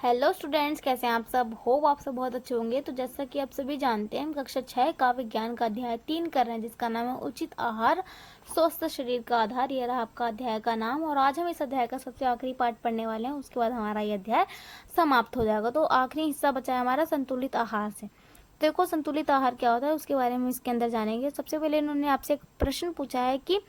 Hello students, कैसे हैं आप सब। होप आप सब बहुत अच्छे होंगे। तो जैसा कि आप सभी जानते हैं, हम कक्षा 6 का विज्ञान का अध्याय 3 कर रहे हैं, जिसका नाम है उचित आहार स्वस्थ शरीर का आधार। ये रहा आपका अध्याय का नाम। और आज हम इस अध्याय का सबसे आखिरी पार्ट पढ़ने वाले हैं। उसके बाद हमारा ये अध्याय समाप्त हो जाएगा। तो आखिरी हिस्सा बचा है हमारा संतुलित आहार से। देखो, संतुलित आहार क्या होता है उसके बारे में इसके अंदर जानेंगे। सबसे पहले इन्होंने आपसे एक प्रश्न पूछा है कि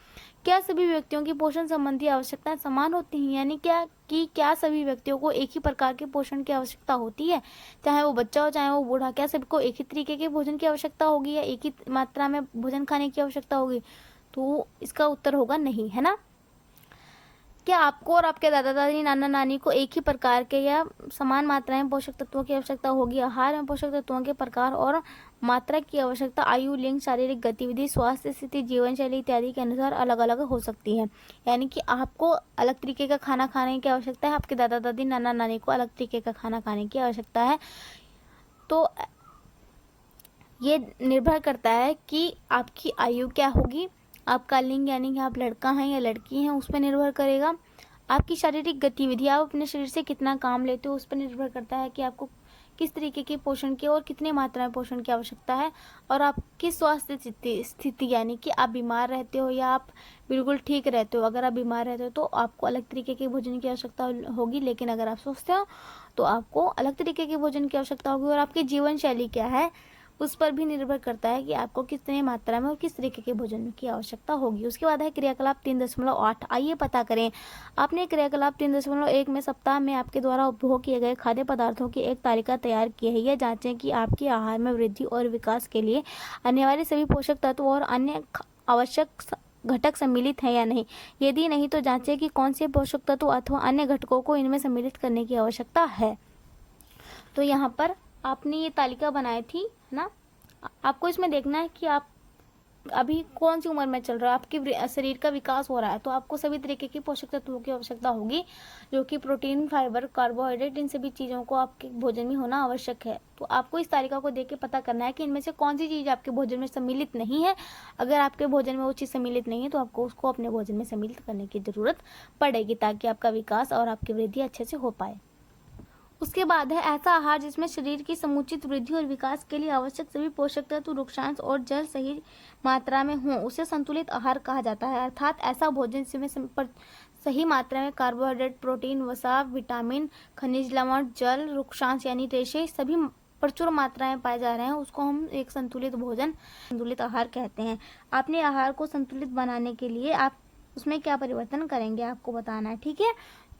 क्या सभी व्यक्तियों की पोषण संबंधी आवश्यकताएं समान होती हैं, यानी क्या सभी व्यक्तियों को एक ही प्रकार के पोषण की आवश्यकता होती है, चाहे वो बच्चा हो चाहे वो बूढ़ा। क्या सबको एक ही तरीके के भोजन की आवश्यकता होगी या एक ही मात्रा में भोजन खाने की आवश्यकता होगी? तो इसका उत्तर होगा नहीं, है ना। क्या आपको और आपके दादा दादी नाना नानी को एक ही प्रकार के या समान मात्रा में पोषक तत्वों की आवश्यकता होगी? आहार में पोषक तत्वों के प्रकार और मात्रा की आवश्यकता आयु, लिंग, शारीरिक गतिविधि, स्वास्थ्य स्थिति, जीवन शैली इत्यादि के अनुसार अलग अलग हो सकती है। यानी कि आपको अलग तरीके का खाना खाने की आवश्यकता है, आपके दादा दादी नाना नानी को अलग तरीके का खाना खाने की आवश्यकता है। तो ये निर्भर करता है कि आपकी आयु क्या होगी, आपका लिंग यानी कि आप लड़का हैं या लड़की हैं उस पर निर्भर करेगा। आपकी शारीरिक गतिविधि, आप अपने शरीर से कितना काम लेते हो उस पर निर्भर करता है कि आपको किस तरीके के पोषण की और कितनी मात्रा में पोषण की आवश्यकता है। और आपकी स्वास्थ्य स्थिति यानी कि आप बीमार रहते हो या आप बिल्कुल ठीक रहते हो। अगर आप बीमार रहते हो तो आपको अलग तरीके के भोजन की आवश्यकता होगी, लेकिन अगर आप स्वस्थ हो तो आपको अलग तरीके के भोजन की आवश्यकता होगी। और आपकी जीवन शैली क्या है उस पर भी निर्भर करता है कि आपको कितने मात्रा में और किस तरीके के भोजन की आवश्यकता होगी। उसके बाद है क्रियाकलाप 3.8। आइए पता करें। आपने क्रियाकलाप 3.1 में सप्ताह में आपके द्वारा उपभोग किए गए खाद्य पदार्थों की एक तालिका तैयार की है। यह जांचें कि आपके आहार में वृद्धि और विकास के लिए अनिवार्य सभी पोषक तत्व और अन्य आवश्यक घटक सम्मिलित हैं या नहीं। यदि नहीं तो जांचें कि कौन से पोषक तत्व अथवा अन्य घटकों को इनमें सम्मिलित करने की आवश्यकता है। तो यहाँ पर आपने ये तालिका बनाई थी, है ना। आपको इसमें देखना है कि आप अभी कौन सी उम्र में चल रहा है, आपके शरीर का विकास हो रहा है, तो आपको सभी तरीके की पोषक तत्वों की आवश्यकता होगी, जो कि प्रोटीन, फाइबर, कार्बोहाइड्रेट, इन सभी चीज़ों को आपके भोजन में होना आवश्यक है। तो आपको इस तालिका को देख के पता करना है कि इनमें से कौन सी चीज़ आपके भोजन में सम्मिलित नहीं है। अगर आपके भोजन में वो चीज़ सम्मिलित नहीं है तो आपको उसको अपने भोजन में सम्मिलित करने की ज़रूरत पड़ेगी, ताकि आपका विकास और आपकी वृद्धि अच्छे से हो पाए। उसके बाद है ऐसा आहार जिसमें शरीर की समुचित वृद्धि और विकास के लिए आवश्यक सभी पोषक तत्व, वृक्षांश और जल सही मात्रा में हों, उसे संतुलित आहार कहा जाता है। अर्थात ऐसा भोजन जिसमें सही मात्रा में कार्बोहाइड्रेट, प्रोटीन, वसा, विटामिन, खनिज लवण, जल, वृक्षांश यानी रेशे सभी प्रचुर मात्रा में पाए जा रहे हैं, उसको हम एक संतुलित भोजन, संतुलित आहार कहते हैं। आपने आहार को संतुलित बनाने के लिए आप उसमें क्या परिवर्तन करेंगे आपको बताना है, ठीक है।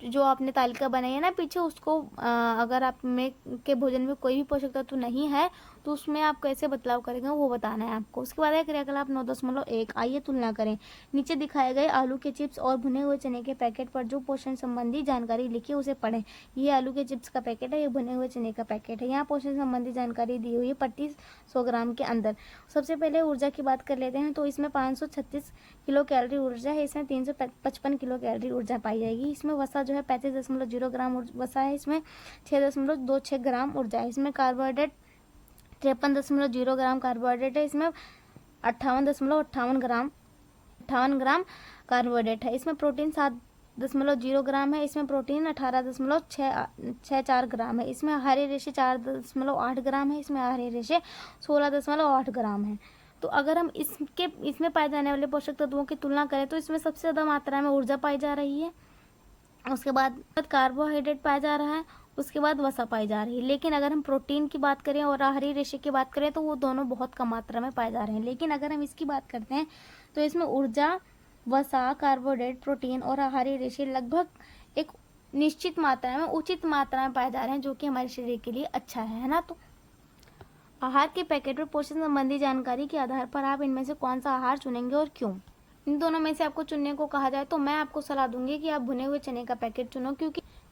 जो आपने तालिका बनाई है ना पीछे, उसको अगर आप में के भोजन में कोई भी पोषक तत्व नहीं है तो उसमें आप कैसे बदलाव करेंगे वो बताना है आपको। उसके बाद है क्रियाकलाप 9.1। आइए तुलना करें। नीचे दिखाए गए आलू के चिप्स और भुने हुए चने के पैकेट पर जो पोषण संबंधी जानकारी लिखी है उसे पढ़ें। ये आलू के चिप्स का पैकेट है, ये भुने हुए चने का पैकेट है। यहाँ पोषण संबंधी जानकारी दी हुई है प्रति 100 ग्राम के अंदर। सबसे पहले ऊर्जा की बात कर लेते हैं। तो इसमें 536 किलो कैलोरी ऊर्जा है, इसमें 355 किलो कैलोरी ऊर्जा पाई जाएगी। इसमें वसा जो है 35.0 ग्राम वसा है, इसमें 6.26 ग्राम ऊर्जा है। इसमें कार्बोहाइड्रेट 53.0 ग्राम कार्बोहाइड्रेट है, इसमें 58 ग्राम कार्बोहाइड्रेट है। इसमें प्रोटीन 7.0 ग्राम है, इसमें प्रोटीन 18.64 ग्राम है। इसमें हरे रेशे 4.8 ग्राम है, इसमें हरे रेशे 16.8 ग्राम है। तो अगर हम इसमें पाए जाने वाले पोषक तत्वों की तुलना करें तो इसमें सबसे ज़्यादा मात्रा में ऊर्जा पाई जा रही है, उसके बाद कार्बोहाइड्रेट पाया जा रहा है, उसके बाद वसा पाई जा रही है। लेकिन अगर हम प्रोटीन की बात करें और हरी रेशे की बात करें तो वो दोनों बहुत कम मात्रा में पाए जा रहे हैं। लेकिन अगर हम इसकी बात करते हैं तो इसमें ऊर्जा, वसा, कार्बोहाइड्रेट, प्रोटीन और हरी रेशे लगभग एक निश्चित मात्रा में, उचित मात्रा में पाए जा रहे हैं, जो कि हमारे शरीर के लिए अच्छा है ना। तो आहार के पैकेट पर पोषण संबंधी जानकारी के आधार पर आप इनमें से कौन सा आहार चुनेंगे और क्यों? इन दोनों में से आपको चुनने को कहा जाए तो मैं आपको सलाह दूंगी कि आप भुने हुए चने का पैकेट चुनो,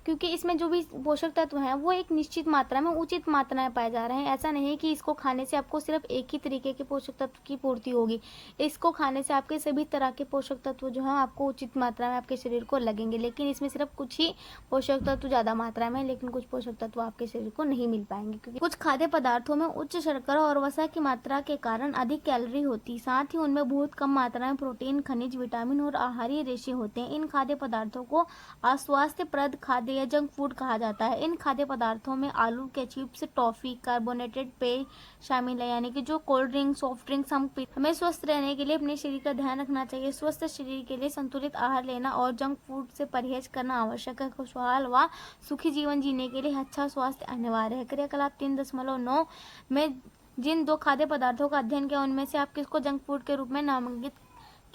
क्योंकि इसमें जो भी पोषक तत्व हैं वो एक निश्चित मात्रा में, उचित मात्रा में पाए जा रहे हैं। ऐसा नहीं है कि इसको खाने से आपको सिर्फ एक ही तरीके के पोषक तत्व की पूर्ति होगी। इसको खाने से आपके सभी तरह के पोषक तत्व जो हैं आपको उचित मात्रा में आपके शरीर को लगेंगे। लेकिन इसमें सिर्फ कुछ ही पोषक तत्व ज़्यादा मात्रा में, लेकिन कुछ पोषक तत्व आपके शरीर को नहीं मिल पाएंगे, क्योंकि कुछ खाद्य पदार्थों में उच्च शर्करा और वसा की मात्रा के कारण अधिक कैलोरी होती, साथ ही उनमें बहुत कम मात्रा में प्रोटीन, खनिज, विटामिन और आहारीय रेशे होते हैं। इन खाद्य पदार्थों को अस्वास्थ्यप्रद खाद्य खाद्य या जंक फूड कहा जाता है। इन खाद्य पदार्थों में आलू के चिप्स, टॉफी, कार्बोनेटेड पेय शामिल है, यानी कि जो कोल्ड ड्रिंक, सॉफ्ट ड्रिंक्स हम पीते। हमें स्वस्थ रहने के लिए अपने शरीर का ध्यान रखना चाहिए। स्वस्थ शरीर के लिए संतुलित आहार लेना और जंक फूड से परहेज करना आवश्यक है। खुशहाल व सुखी जीवन जीने के लिए अच्छा स्वास्थ्य अनिवार्य है। क्रियाकलाप 3.9 में जिन 2 खाद्य पदार्थों का अध्ययन किया उनमें से आप किसको जंक फूड के रूप में नामांकित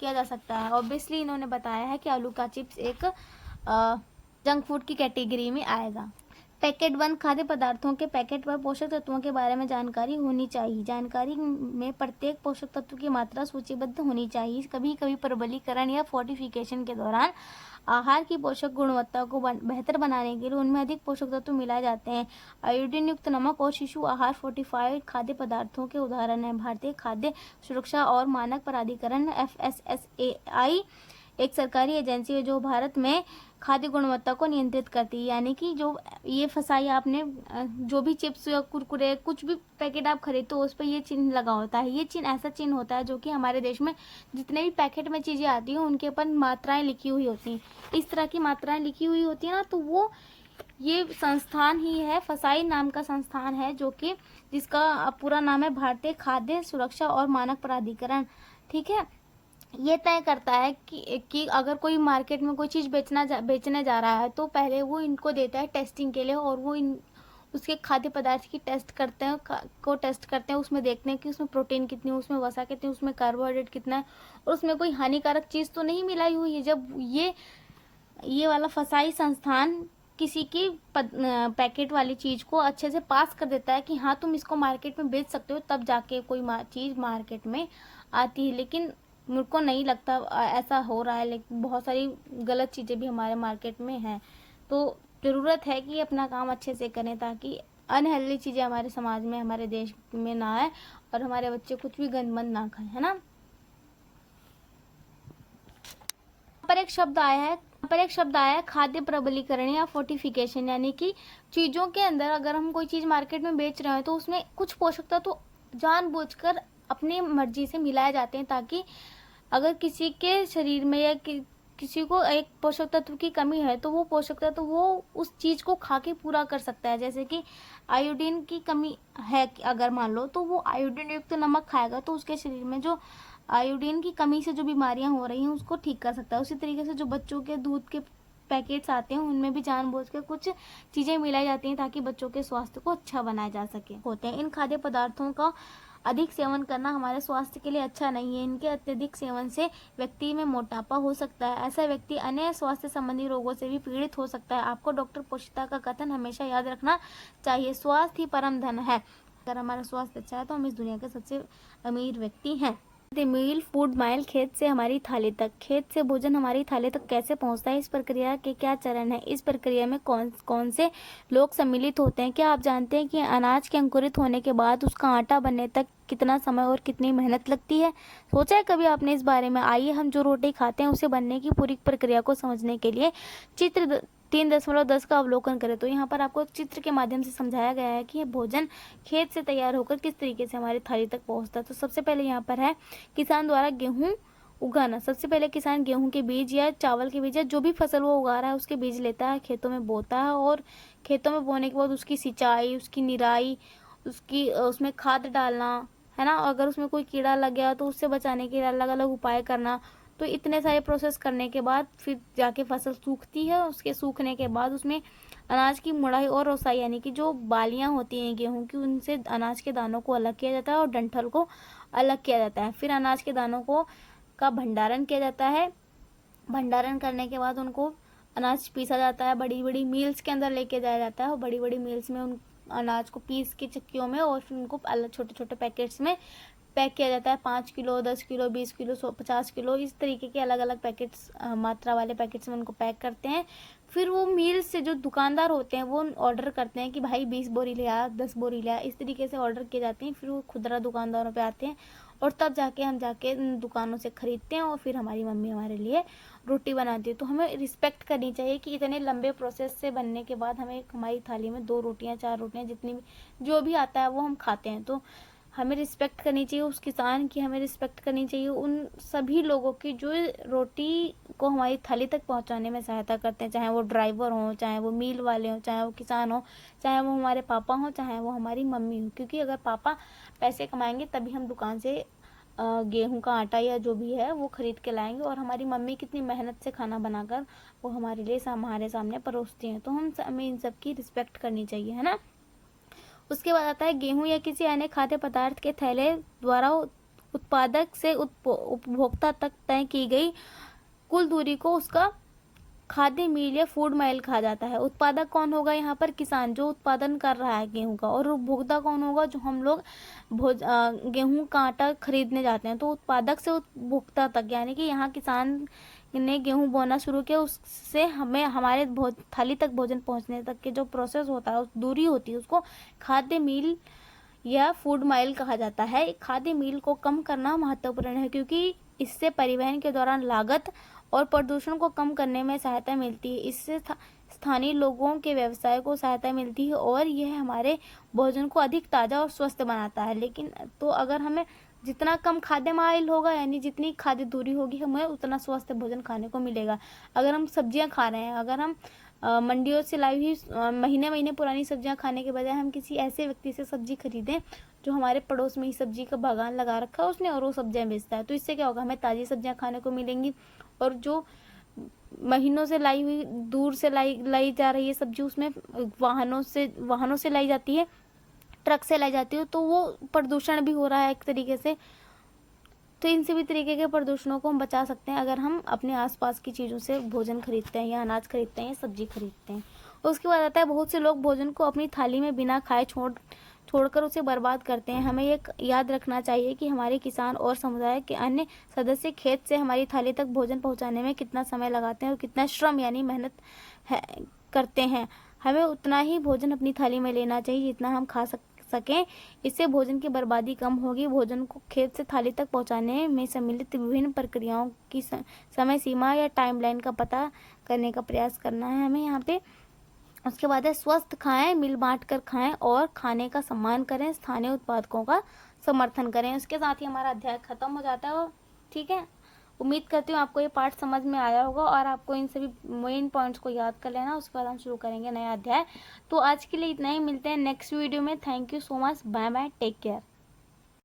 किया जा सकता है? ऑब्वियसली इन्होंने बताया है कि आलू का चिप्स एक जंक फूड की कैटेगरी में आएगा। पैकेट बंद खाद्य पदार्थों के पैकेट पर पोषक तत्वों के बारे में जानकारी होनी चाहिए। जानकारी में प्रत्येक पोषक तत्व की मात्रा सूचीबद्ध होनी चाहिए। कभी कभी प्रबलीकरण या फोर्टिफिकेशन के दौरान आहार की पोषक गुणवत्ता को बेहतर बनाने के लिए उनमें अधिक पोषक तत्व मिलाए जाते हैं। आयोडीन युक्त नमक और शिशु आहार फोर्टिफाइड खाद्य पदार्थों के उदाहरण हैं। भारतीय खाद्य सुरक्षा और मानक प्राधिकरण FSSAI एक सरकारी एजेंसी है जो भारत में खाद्य गुणवत्ता को नियंत्रित करती है। यानी कि जो ये फसाई आपने जो भी चिप्स या कुरकुरे कुछ भी पैकेट आप खरीदते हो उस पर ये चिन्ह लगा होता है। ये चिन्ह ऐसा चिन्ह होता है जो कि हमारे देश में जितने भी पैकेट में चीज़ें आती हैं उनके ऊपर मात्राएं लिखी हुई होती हैं। इस तरह की मात्राएं लिखी हुई होती है ना, तो वो ये संस्थान ही है, फसाई नाम का संस्थान है, जो कि जिसका पूरा नाम है भारतीय खाद्य सुरक्षा और मानक प्राधिकरण। ठीक है, ये तय करता है कि अगर कोई मार्केट में कोई चीज़ बेचने जा रहा है तो पहले वो इनको देता है टेस्टिंग के लिए, और वो उसके खाद्य पदार्थ की टेस्ट करते हैं उसमें देखते हैं कि उसमें प्रोटीन कितनी है, उसमें वसा कितनी है, उसमें कार्बोहाइड्रेट कितना है, और उसमें कोई हानिकारक चीज़ तो नहीं मिलाई हुई है। जब ये वाला फसाई संस्थान किसी की पैकेट वाली चीज़ को अच्छे से पास कर देता है कि हाँ तुम इसको मार्केट में बेच सकते हो, तब जाके कोई चीज़ मार्केट में आती है। लेकिन मुझे को नहीं लगता ऐसा हो रहा है, लेकिन बहुत सारी गलत चीज़ें भी हमारे मार्केट में हैं। तो ज़रूरत है कि अपना काम अच्छे से करें ताकि अनहेल्दी चीज़ें हमारे समाज में, हमारे देश में ना आए और हमारे बच्चे कुछ भी गंदमंद ना खाएं, है ना। पर एक शब्द आया है खाद्य प्रबलीकरण या फोर्टिफिकेशन, यानी कि चीज़ों के अंदर अगर हम कोई चीज़ मार्केट में बेच रहे हैं तो उसमें कुछ पोषक तत्व जानबूझकर अपनी मर्जी से मिलाए जाते हैं ताकि अगर किसी के शरीर में या किसी को एक पोषक तत्व की कमी है तो वो पोषक तत्व वो उस चीज़ को खा के पूरा कर सकता है। जैसे कि आयोडीन की कमी है अगर मान लो, तो वो आयोडीन युक्त नमक खाएगा तो उसके शरीर में जो आयोडीन की कमी से जो बीमारियां हो रही हैं उसको ठीक कर सकता है। उसी तरीके से जो बच्चों के दूध के पैकेट्स आते हैं उनमें भी जानबूझ के कुछ चीज़ें मिलाई जाती हैं ताकि बच्चों के स्वास्थ्य को अच्छा बनाया जा सके होते हैं। इन खाद्य पदार्थों का अधिक सेवन करना हमारे स्वास्थ्य के लिए अच्छा नहीं है। इनके अत्यधिक सेवन से व्यक्ति में मोटापा हो सकता है। ऐसा व्यक्ति अन्य स्वास्थ्य संबंधी रोगों से भी पीड़ित हो सकता है। आपको डॉक्टर पोशिता का कथन हमेशा याद रखना चाहिए, स्वास्थ्य ही परम धन है। अगर हमारा स्वास्थ्य अच्छा है तो हम इस दुनिया के सबसे अमीर व्यक्ति हैं। मील फूड माइल, खेत से हमारी थाली तक। खेत से भोजन हमारी थाली तक कैसे पहुंचता है, इस प्रक्रिया के क्या चरण है, इस प्रक्रिया में कौन कौन से लोग सम्मिलित होते हैं। क्या आप जानते हैं कि अनाज के अंकुरित होने के बाद उसका आटा बनने तक कितना समय और कितनी मेहनत लगती है? सोचा है कभी आपने इस बारे में? आइए हम जो रोटी खाते हैं उसे बनने की पूरी प्रक्रिया को समझने के लिए चित्र 3.10 का अवलोकन करें। तो यहाँ पर आपको चित्र के माध्यम से समझाया गया है कि भोजन खेत से तैयार होकर किस तरीके से हमारी थाली तक पहुँचता है। तो सबसे पहले यहाँ पर है किसान द्वारा गेहूँ उगाना। सबसे पहले किसान गेहूं के बीज या चावल के बीज या जो भी फसल वो उगा रहा है उसके बीज लेता है, खेतों में बोता है, और खेतों में बोने के बाद उसकी सिंचाई, उसकी निराई, उसमें खाद डालना, है ना। अगर उसमें कोई कीड़ा लग गया तो उससे बचाने के लिए अलग अलग उपाय करना। तो इतने सारे प्रोसेस करने के बाद फिर जाके फसल सूखती है। उसके सूखने के बाद उसमें अनाज की मुड़ाई और रोसाई, यानी कि जो बालियां होती हैं गेहूं की, उनसे अनाज के दानों को अलग किया जाता है और डंठल को अलग किया जाता है। फिर अनाज के दानों का भंडारण किया जाता है। भंडारण करने के बाद उनको अनाज पीसा जाता है, बड़ी बड़ी मिल्स के अंदर लेके जाया जाता है और बड़ी बड़ी मिल्स में उन अनाज को पीस के चक्कियों में और फिर उनको अलग छोटे छोटे पैकेट्स में पैक किया जाता है। 5 किलो, 10 किलो, 20 किलो, 50 किलो, इस तरीके के अलग अलग पैकेट्स, मात्रा वाले पैकेट्स में उनको पैक करते हैं। फिर वो मिल से जो दुकानदार होते हैं वो ऑर्डर करते हैं कि भाई 20 बोरी ले आ, 10 बोरी ले आ, इस तरीके से ऑर्डर किए जाते हैं। फिर वो खुदरा दुकानदारों पे आते हैं और तब जाके हम जाके दुकानों से खरीदते हैं और फिर हमारी मम्मी हमारे लिए रोटी बनाती है। तो हमें रिस्पेक्ट करनी चाहिए कि इतने लंबे प्रोसेस से बनने के बाद हमें हमारी थाली में 2 रोटियां, 4 रोटियां, जितनी भी जो भी आता है वो हम खाते हैं। तो हमें रिस्पेक्ट करनी चाहिए उस किसान की, हमें रिस्पेक्ट करनी चाहिए उन सभी लोगों की जो रोटी को हमारी थाली तक पहुंचाने में सहायता करते हैं, चाहे वो ड्राइवर हों, चाहे वो मिल वाले हों, चाहे वो किसान हो, चाहे वो हमारे पापा हों, चाहे वो हमारी मम्मी हो। क्योंकि अगर पापा पैसे कमाएंगे तभी हम दुकान से गेहूं का आटा या जो भी है वो खरीद के लाएंगे, और हमारी मम्मी कितनी मेहनत से खाना बनाकर वो हमारे लिए हमारे सामने परोसती हैं। तो हमें इन सब की रिस्पेक्ट करनी चाहिए, है ना। उसके बाद आता है गेहूं या किसी अन्य खाद्य पदार्थ के थैले द्वारा उत्पादक से उपभोक्ता तक तय की गई कुल दूरी को उसका खाद्य मील या फूड माइल कहा जाता है। उत्पादक कौन होगा यहाँ पर? किसान, जो उत्पादन कर रहा है गेहूं का। और उपभोक्ता कौन होगा? जो हम लोग गेहूं का आटा खरीदने जाते हैं। तो उत्पादक से उपभोक्ता तक, यानी कि यहाँ किसान ने गेहूं बोना शुरू किया, उससे हमें हमारे थाली तक भोजन पहुंचने तक के जो प्रोसेस होता है, उस दूरी होती है, उसको खाद्य मील या फूड माइल कहा जाता है। खाद्य मील को कम करना महत्वपूर्ण है, क्योंकि इससे परिवहन के दौरान लागत और प्रदूषण को कम करने में सहायता मिलती है। इससे स्थानीय लोगों के व्यवसाय को सहायता मिलती है और यह हमारे भोजन को अधिक ताज़ा और स्वस्थ बनाता है। लेकिन तो अगर हमें जितना कम खाद्य माइल होगा, यानी जितनी खाद्य दूरी होगी, हमें उतना स्वस्थ भोजन खाने को मिलेगा। अगर हम सब्जियां खा रहे हैं, अगर हम मंडियों से लाई हुई महीने महीने पुरानी सब्जियां खाने के बजाय हम किसी ऐसे व्यक्ति से सब्जी खरीदें जो हमारे पड़ोस में ही सब्जी का बागान लगा रखा है उसने, और वो सब्जियां बेचता है, तो इससे क्या होगा? हमें ताज़ी सब्जियां खाने को मिलेंगी। और जो महीनों से लाई हुई, दूर से लाई जा रही है सब्जी, उसमें वाहनों से लाई जाती है, ट्रक से लाई जाती है, तो वो प्रदूषण भी हो रहा है एक तरीके से। तो इन सभी तरीके के प्रदूषणों को हम बचा सकते हैं अगर हम अपने आसपास की चीज़ों से भोजन खरीदते हैं, या अनाज खरीदते हैं, या सब्जी खरीदते हैं। उसके बाद आता है, बहुत से लोग भोजन को अपनी थाली में बिना खाए छोड़कर उसे बर्बाद करते हैं। हमें ये याद रखना चाहिए कि हमारे किसान और समुदाय के अन्य सदस्य खेत से हमारी थाली तक भोजन पहुंचाने में कितना समय लगाते हैं और कितना श्रम यानी मेहनत करते हैं। हमें उतना ही भोजन अपनी थाली में लेना चाहिए जितना हम खा सकें। इससे भोजन की बर्बादी कम होगी। भोजन को खेत से थाली तक पहुंचाने में सम्मिलित विभिन्न प्रक्रियाओं की समय सीमा या टाइमलाइन का पता करने का प्रयास करना है हमें यहाँ पे। उसके बाद है, स्वस्थ खाएं, मिल बांट कर खाएं और खाने का सम्मान करें, स्थानीय उत्पादकों का समर्थन करें। उसके साथ ही हमारा अध्याय खत्म हो जाता है। ठीक है, उम्मीद करती हूँ आपको ये पाठ समझ में आया होगा और आपको इन सभी मेन पॉइंट्स को याद कर लेना। उसके बाद हम शुरू करेंगे नया अध्याय। तो आज के लिए इतना ही, मिलते हैं नेक्स्ट वीडियो में। Thank you so much, bye bye, take care.